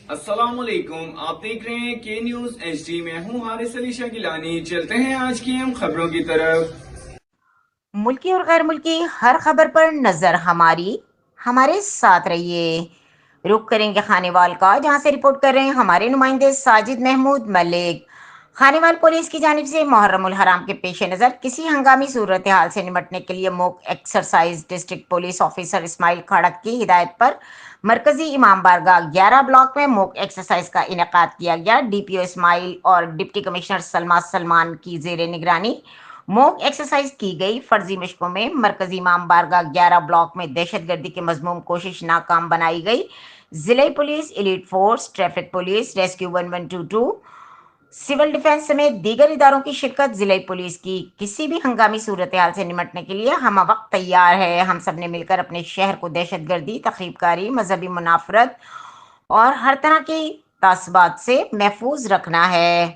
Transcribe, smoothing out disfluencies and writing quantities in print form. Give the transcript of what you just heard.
السلام علیکم، آپ دیکھ رہے ہیں کے نیوز ایچ ڈی۔ میں ہوں حارث علی شاہ گیلانی۔ چلتے ہیں آج کی اہم خبروں کی طرف۔ ملکی اور غیر ملکی ہر خبر پر نظر ہمارے ساتھ رہیے۔ رخ کریں گے خانیوال کا، جہاں سے رپورٹ کر رہے ہیں ہمارے نمائندے ساجد محمود ملک۔ خانیوال پولیس کی جانب سے محرم الحرام کے پیش نظر کسی ہنگامی صورتحال سے نمٹنے کے لیے موک ایکسرسائز ڈسٹرکٹ پولیس آفیسر اسماعیل کھڑک کی ہدایت پر مرکزی امام بارگاہ 11 بلاک میں موک ایکسرسائز کا انعقاد کیا گیا۔ ڈی پی او اسماعیل اور ڈپٹی کمشنر سلما سلمان کی زیر نگرانی موک ایکسرسائز کی گئی۔ فرضی مشقوں میں مرکزی امام بارگاہ 11 بلاک میں دہشت گردی کی مذموم کوشش ناکام بنائی گئی۔ ضلع police, elite force, traffic police, rescue 1122، civil defence سمیت دیگر اداروں کی شرکت۔ ضلع پولیس کی کسی بھی ہنگامی صورتحال سے نمٹنے کے لیے ہم وقت تیار ہے۔ ہم سب نے مل کر اپنے شہر کو دہشت گردی، تخریب کاری، مذہبی منافرت اور ہر طرح کی تعصبات سے محفوظ رکھنا ہے۔